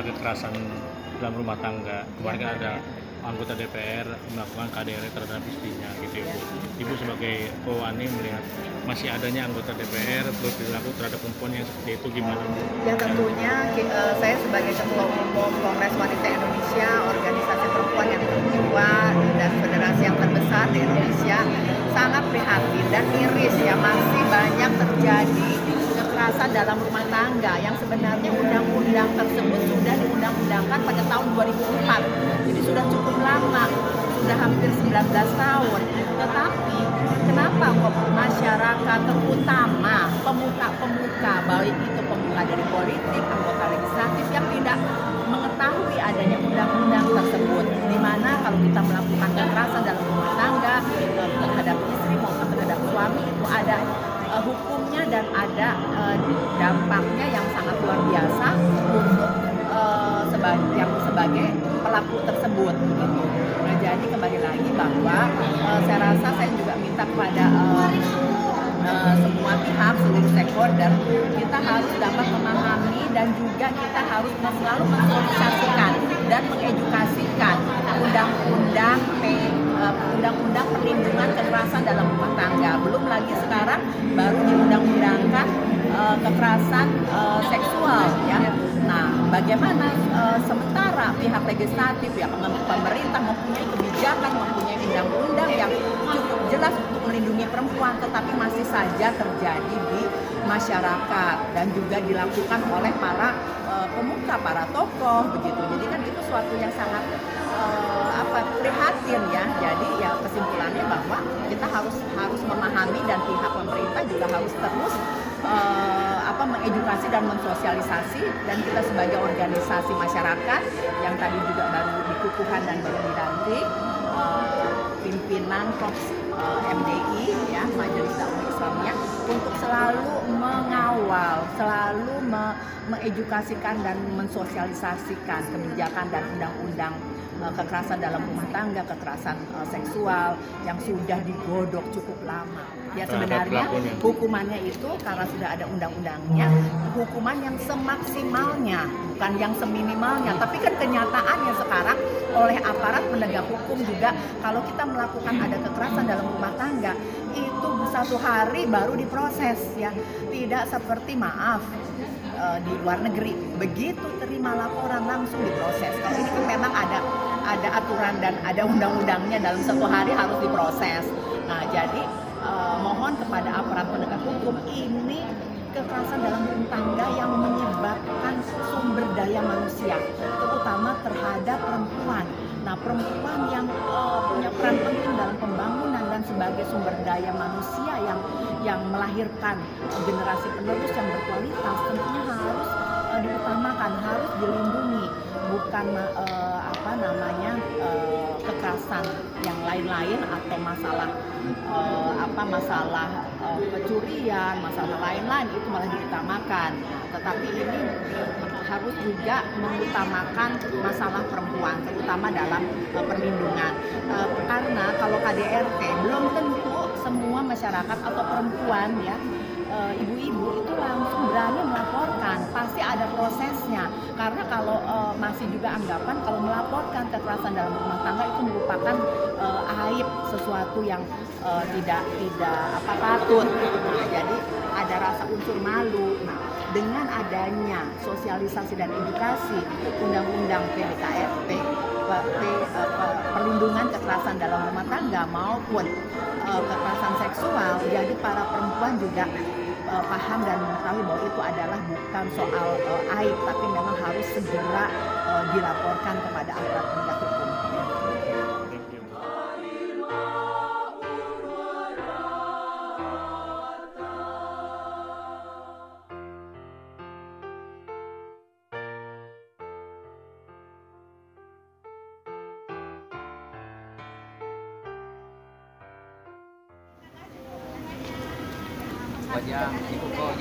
masalah kekerasan dalam rumah tangga. Kemarin kan ada anggota DPR melakukan KDRT terhadap istrinya gitu ya Bu. Ibu sebagai Ani melihat masih adanya anggota DPR terus dilaku terhadap perempuan yang seperti itu gimana Bu? Ya tentunya saya sebagai Ketua Umum Kongres Wanita Indonesia, organisasi perempuan yang tertua dan federasi yang terbesar di Indonesia, sangat prihatin dan miris ya masih banyak terjadi kekerasan dalam rumah tangga yang sebenarnya undang-undang tersebut sudah diundang-undangkan pada tahun 2004. Jadi sudah cukup lama, sudah hampir 19 tahun. Tetapi kenapa kok masyarakat terutama pemuka-pemuka, baik itu pemuka dari politik, anggota legislatif yang tidak mengetahui adanya undang-undang tersebut, di mana kalau kita melakukan kekerasan dalam rumah tangga terhadap istri maupun terhadap suami itu ada hukumnya dan ada dampaknya yang sangat luar biasa untuk sebagai pelaku tersebut gitu. Nah jadi kembali lagi bahwa saya rasa saya juga minta kepada semua pihak, seluruh stakeholder, kita harus dapat memahami dan juga kita harus selalu mensosialisasikan dan mengedukasikan undang-undang perlindungan kekerasan dalam rumah tangga. Belum lagi sekarang baru diundang-undangkan kekerasan seksual ya. Nah, bagaimana sementara pihak legislatif ya pemerintah mempunyai kebijakan, mempunyai undang-undang yang cukup jelas untuk melindungi perempuan, tetapi masih saja terjadi di masyarakat dan juga dilakukan oleh para pemuka, para tokoh begitu. Jadi kan itu suatu yang sangat prihatin ya. Jadi ya kesimpulannya bahwa kita harus memahami dan pihak pemerintah juga harus terus mengedukasi dan mensosialisasi, dan kita sebagai organisasi masyarakat yang tadi juga baru dikukuhkan dan baru dilantik pimpinan Korps MDI ya, Majelis Dakwah Islamiyah, untuk selalu mengawal, selalu mengedukasikan dan mensosialisasikan kebijakan dan undang-undang kekerasan dalam rumah tangga, kekerasan seksual yang sudah digodok cukup lama. Ya sebenarnya hukumannya itu karena sudah ada undang-undangnya, hukuman yang semaksimalnya, bukan yang seminimalnya. Tapi kan kenyataannya sekarang oleh aparat penegak hukum juga, kalau kita melakukan ada kekerasan dalam rumah tangga, itu 1 hari baru diproses ya. Tidak seperti di luar negeri, begitu terima laporan langsung diproses. Kalau ini kan memang ada aturan dan ada undang-undangnya, dalam 1 hari harus diproses. Nah jadi mohon kepada aparat penegak hukum, ini kekerasan dalam rumah tangga yang menyebabkan sumber daya manusia, terutama terhadap perempuan. Nah perempuan yang punya peran penting dalam pembangunan dan sebagai sumber daya manusia yang melahirkan generasi penerus yang berkualitas, tentunya harus diutamakan, harus dilindungi, bukan kekerasan yang lain-lain atau masalah pencurian, masalah lain-lain itu malah diutamakan. Tetapi ini harus juga mengutamakan masalah perempuan, terutama dalam perlindungan. Karena kalau KDRT belum tentu semua masyarakat atau perempuan ya, ibu-ibu itu langsung berani melaporkan, pasti ada prosesnya. Karena kalau masih juga anggapan kalau melaporkan kekerasan dalam rumah tangga itu merupakan aib, sesuatu yang tidak patut. Nah, jadi ada rasa unsur malu. Nah, dengan adanya sosialisasi dan edukasi undang-undang PDKRT, perlindungan kekerasan dalam rumah tangga maupun kekerasan seksual, jadi para perempuan juga paham dan mengetahui bahwa itu adalah bukan soal aib, tapi memang harus segera dilaporkan kepada aparat penegak hukum. Wajah ibu kok